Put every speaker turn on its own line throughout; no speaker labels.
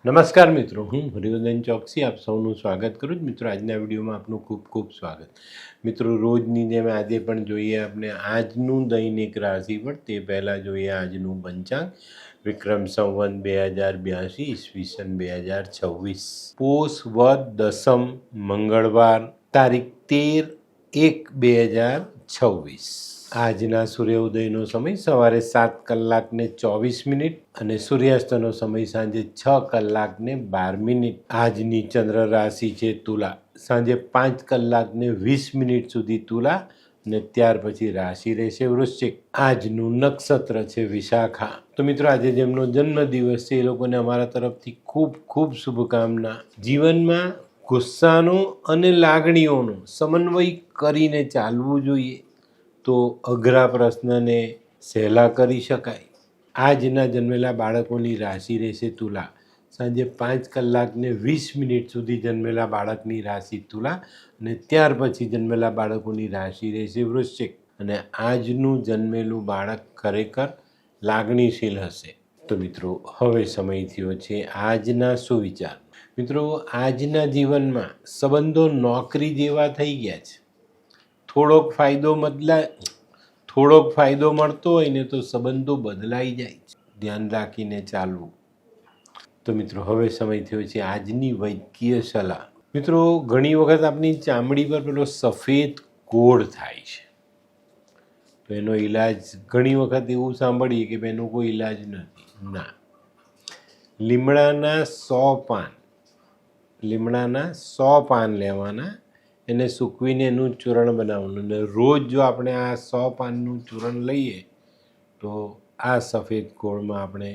નમસ્કાર મિત્રો, હું હરિવર્ધન ચોકસી આપ સૌનું સ્વાગત કરું છું. મિત્રો, આજના વિડીયોમાં આપનું ખૂબ ખૂબ સ્વાગત. મિત્રો, રોજની જેમ આજે પણ જોઈએ આપણે આજનું દૈનિક રાશિફળ. તે પહેલાં જોઈએ આજનું પંચાંગ. વિક્રમ સંવત 2082 ઈસવીસન 2026, પોષ વદ દસમ મંગળવાર, તારીખ 13/1/2026. આજના સૂર્યોદયનો સમય સવારે 7:24 અને સૂર્યાસ્તનો સમય સાંજે 6:12. આજની ચંદ્ર રાશિ છે તુલા. સાંજે 5:20 સુધી તુલા અને ત્યાર પછી રાશિ રહેશે વૃશ્ચિક. આજનું નક્ષત્ર છે વિશાખા. તો મિત્રો, આજે જેમનો જન્મદિવસ છે એ લોકોને અમારા તરફથી ખૂબ ખૂબ શુભકામના. જીવનમાં ગુસ્સાનો અને લાગણીઓનો સમન્વય કરીને ચાલવું જોઈએ તો અઘરા પ્રશ્નને સહેલા કરી શકાય. આજના જન્મેલા બાળકોની રાશિ રહેશે તુલા. સાંજે 5:20 સુધી જન્મેલા બાળકની રાશિ તુલા અને ત્યાર પછી જન્મેલા બાળકોની રાશિ રહેશે વૃશ્ચિક. અને આજનું જન્મેલું બાળક ખરેખર લાગણીશીલ હશે. તો મિત્રો, હવે સમય થયો છે આજના સુવિચાર. મિત્રો, આજના જીવનમાં સંબંધો નોકરી જેવા થઈ ગયા છે. થોડોક ફાયદો મળતો હોય ને તો સંબંધો બદલાઈ જાય છે. ધ્યાન રાખીને ચાલવું. તો મિત્રો, હવે સમય થયો છે આજની વૈદ્યકીય સલાહ. મિત્રો, ઘણી વખત આપણી ચામડી પર પેલો સફેદ કોઢ થાય છે, તો એનો ઈલાજ ઘણી વખત એવું સાંભળીએ કે એનો કોઈ ઈલાજ નથી. ના, લીમડાના 100 પાન લેવાના, એને સૂકવીને એનું ચૂરણ બનાવવાનું, અને રોજ જો આપણે આ 100 પાનનું ચૂરણ લઈએ તો આ સફેદ કોળમાં આપણે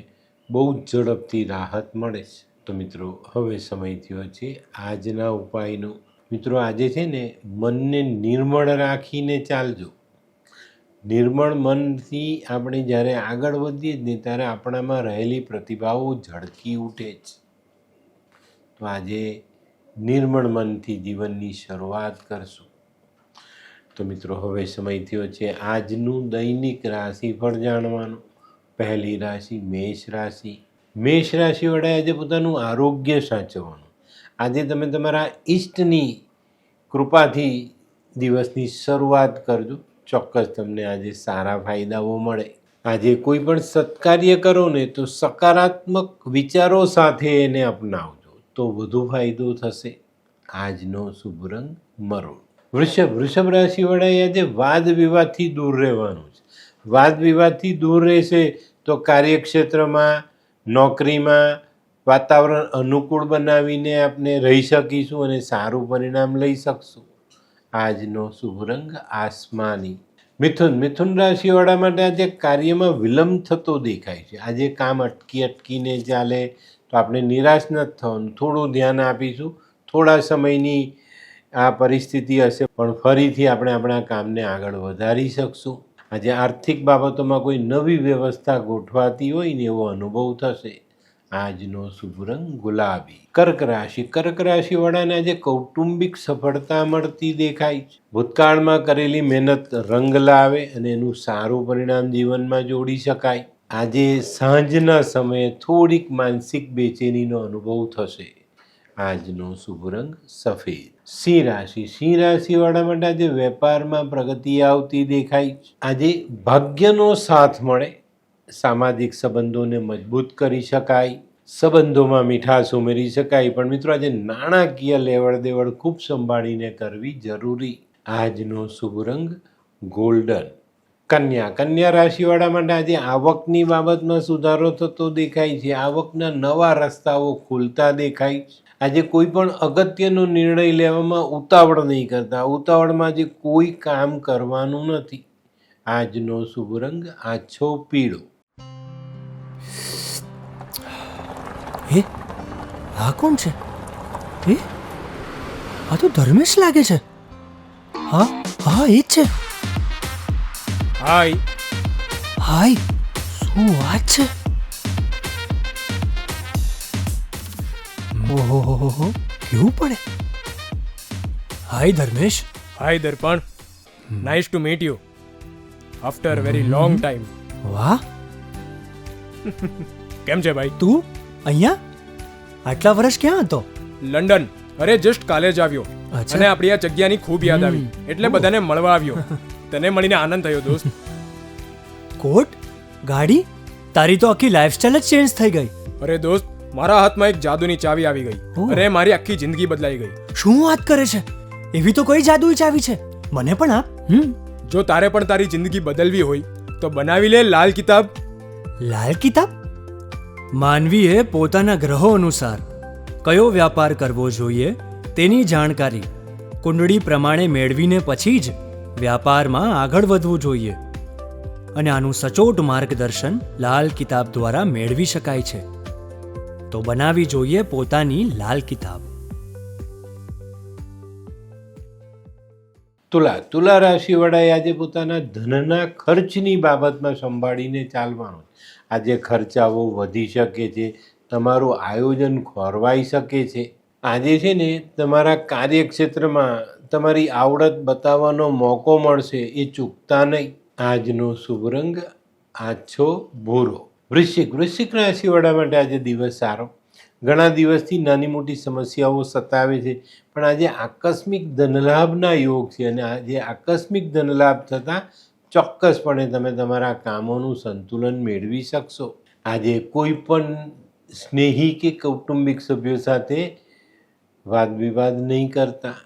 બહુ જ ઝડપથી રાહત મળે છે. તો મિત્રો, હવે સમય થયો છે આજના ઉપાયનો. મિત્રો, આજે છે ને મનને નિર્મળ રાખીને ચાલજો. નિર્મળ મનથી આપણે જ્યારે આગળ વધીએ જ ને ત્યારે આપણામાં રહેલી પ્રતિભાઓ ઝળકી ઉઠે છે. તો આજે નિર્મળ મનથી જીવનની શરૂઆત કરશું. તો મિત્રો, હવે સમય થયો છે આજનું દૈનિક રાશિફળ જાણવાનું. પહેલી રાશિ મેષ રાશિ. મેષ રાશિવાળાએ આજે પોતાનું આરોગ્ય સાચવવાનું. આજે તમે તમારા ઈષ્ટની કૃપાથી દિવસની શરૂઆત કરજો. ચોક્કસ તમને આજે સારા ફાયદાઓ મળે. આજે કોઈ પણ સત્કાર્ય કરો ને તો સકારાત્મક વિચારો સાથે એને અપનાવજો તો વધુ ફાયદો થશે. આજનો શુભ રંગ મરૂન. વૃષભ રાશિવાળાએ આજે વાદ વિવાદથી દૂર રહેવાનું છે. વાદ વિવાદથી દૂર રહેશે તો કાર્યક્ષેત્રમાં, નોકરીમાં વાતાવરણ અનુકૂળ બનાવીને આપણે રહી શકીશું અને સારું પરિણામ લઈ શકશું. આજનો શુભ રંગ આસમાની. મિથુન રાશિવાળા માટે આજે કાર્યમાં વિલંબ થતો દેખાય છે. આજે કામ અટકીને ચાલે તો આપણે નિરાશ ન થવાનું. થોડું ધ્યાન આપીશું. થોડા સમયની આ પરિસ્થિતિ હશે પણ ફરીથી આપણે આપણા કામને આગળ વધારી શકશું. આજે આર્થિક બાબતોમાં કોઈ નવી વ્યવસ્થા ગોઠવાતી હોય ને એવો અનુભવ થશે. આજનો શુભ રંગ ગુલાબી. કર્ક રાશિવાળાને આજે કૌટુંબિક સફળતા મળતી દેખાય છે. ભૂતકાળમાં કરેલી મહેનત રંગ લાવે અને એનું સારું પરિણામ જીવનમાં જોડી શકાય. આજે સાંજના સમયે થોડીક માનસિક બેચેનીનો અનુભવ થશે. આજનો શુભ રંગ સફેદ. સિંહ રાશિવાળા માટે આજે વેપારમાં પ્રગતિ આવતી દેખાય. આજે ભાગ્યનો સાથ મળે. સામાજિક સંબંધોને મજબૂત કરી શકાય. સંબંધોમાં મીઠાશ ઉમેરી શકાય. પણ મિત્રો, આજે નાણાકીય લેવડ દેવડ ખૂબ સંભાળીને કરવી જરૂરી. આજનો શુભ રંગ ગોલ્ડન. કન્યા રાશિવાળા માટે આજે આવકની બાબતમાં સુધારો થતો દેખાય છે. આવકના નવા રસ્તાઓ ખુલતા દેખાય છે. આજે કોઈ પણ અગત્યનો નિર્ણય લેવામાં ઉતાવળ નહીં કરતા. ઉતાવળમાં આજે કોઈ કામ કરવાનું નથી. આજનો શુભ રંગ આછો પીળો.
હે, આ કોણ છે? હે, આ તો ધર્મેશ લાગે છે. હા, એ જ છે. હાય, શું વાત છે? ઓહો, કેવું પડે? Hi Dharmesh.
Hi Darpan, nice to meet you after very long time.
વાહ,
કેમ છે ભાઈ?
તું અહીંયા? આટલા વર્ષ ક્યાં હતો?
લંડન. અરે જસ્ટ કાલે જ આવ્યો
અચ્છા.
અને આપણી આ જગ્યાની ખૂબ યાદ આવી એટલે બધાને મળવા આવ્યો. તને મળીને આનંદ થયો દોસ્ત.
કોટ, ગાડી, તારી તો આખી લાઈફસ્ટાઈલ જ ચેન્જ થઈ ગઈ.
અરે દોસ્ત, મારા હાથમાં એક જાદુની ચાવી આવી ગઈ
ઓહ.
અને મારી આખી જિંદગી બદલાઈ ગઈ.
શું વાત કરે છે? એવી તો કોઈ જાદુઈ ચાવી છે, મને પણ આપ.
જો તારે પણ તારી જિંદગી બદલવી હોય તો બનાવી લે લાલ કિતાબ.
લાલ કિતાબ? માનવીએ પોતાના ગ્રહો અનુસાર કયો વ્યાપાર કરવો જોઈએ તેની જાણકારી કુંડળી પ્રમાણે મેળવીને પછી જ વ્યાપારમાં આગળ વધવું જોઈએ. અને આનું સચોટ માર્ગદર્શન લાલ કિતાબ દ્વારા મેળવી શકાય છે. તો બનાવી જોઈએ પોતાની લાલ કિતાબ.
તુલા રાશિવાળાએ આજે પોતાના ધનના ખર્ચની બાબતમાં સંભાળીને ચાલવાનું. આજે ખર્ચાઓ વધી શકે છે, તમારું આયોજન ખોરવાઈ શકે છે. આજે છે ને તમારા કાર્યક્ષેત્રમાં તમારી આવડત બતાવવાનો મોકો મળશે, એ ચૂકતા નહીં. આજનો શુભ રંગ આછો ભૂરો. વૃશ્ચિક રાશિવાળા માટે આજે દિવસ સારો. ઘણા દિવસથી નાની મોટી સમસ્યાઓ સતાવે છે, પણ આજે આકસ્મિક ધનલાભના યોગ છે અને આજે આકસ્મિક ધનલાભ થતાં ચોક્કસપણે તમે તમારા કામોનું સંતુલન મેળવી શકશો. આજે કોઈ પણ સ્નેહી કે કૌટુંબિક સભ્યો સાથે વાદ વિવાદ નહીં કરતા.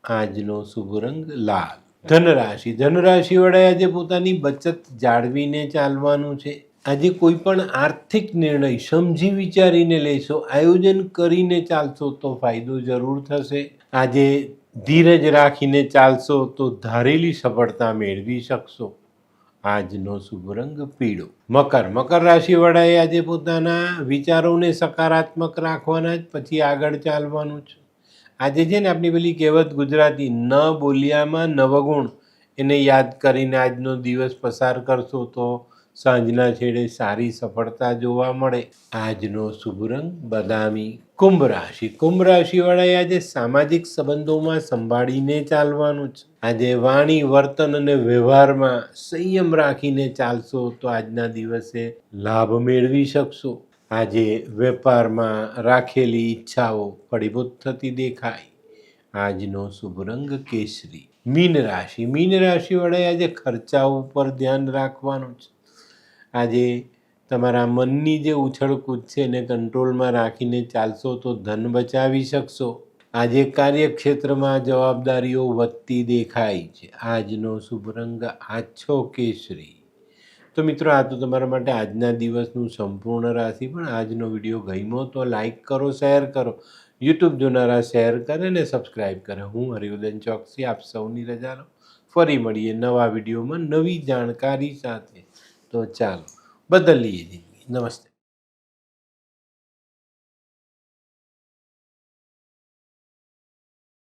આજનો શુભ રંગ લાલ. ધનરાશિવાળાએ આજે પોતાની બચત જાળવીને ચાલવાનું છે. આજે કોઈ પણ આર્થિક નિર્ણય સમજી વિચારીને લેશો, આયોજન કરીને ચાલશો તો ફાયદો જરૂર થશે. આજે ધીરજ રાખીને ચાલશો તો ધારેલી સફળતા મેળવી શકશો. આજનો શુભ રંગ પીળો. મકર રાશિવાળાએ આજે પોતાના વિચારોને સકારાત્મક રાખવાના જ, પછી આગળ ચાલવાનું છે. આજે છે ને આપણી પેલી કહેવત ગુજરાતી, ન બોલ્યામાં નવગુણ, એને યાદ કરીને આજનો દિવસ પસાર કરશો તો સાંજના છેડે સારી સફળતા જોવા મળે. આજનો શુભ રંગ બદામી. કુંભ રાશિવાળાએ આજે સામાજિક સંબંધોમાં સંભાળીને ચાલવાનું છે. આજે વાણી, વર્તન અને વ્યવહારમાં સંયમ રાખીને ચાલશો તો આજના દિવસે લાભ મેળવી શકશો. આજે વેપારમાં રાખેલી ઈચ્છાઓ ફળીભૂત થતી દેખાય. આજનો શુભ રંગ કેસરી. મીન રાશિવાળાએ આજે ખર્ચાઓ ઉપર ધ્યાન રાખવાનું છે. આજે તમારા મનની જે ઉછળકૂદ છે એને કંટ્રોલમાં રાખીને ચાલશો તો ધન બચાવી શકશો. આજે કાર્યક્ષેત્રમાં જવાબદારીઓ વધતી દેખાય છે. આજનો શુભ રંગ આછો કેસરી. તો મિત્રો, આ તો તમારા માટે આજના દિવસનું સંપૂર્ણ રાશિ. પણ આજનો વિડીયો ગમ્યો તો લાઈક કરો, શેર કરો. યુટ્યુબ જોનારા શેર કરે ને સબસ્ક્રાઈબ કરે. હું હરિવર્ધન ચોકસી આપ સૌની રજા લો. ફરી મળીએ નવા વિડીયોમાં નવી જાણકારી સાથે. તો ચાલો બદલીએ જિંદગી. નમસ્તે.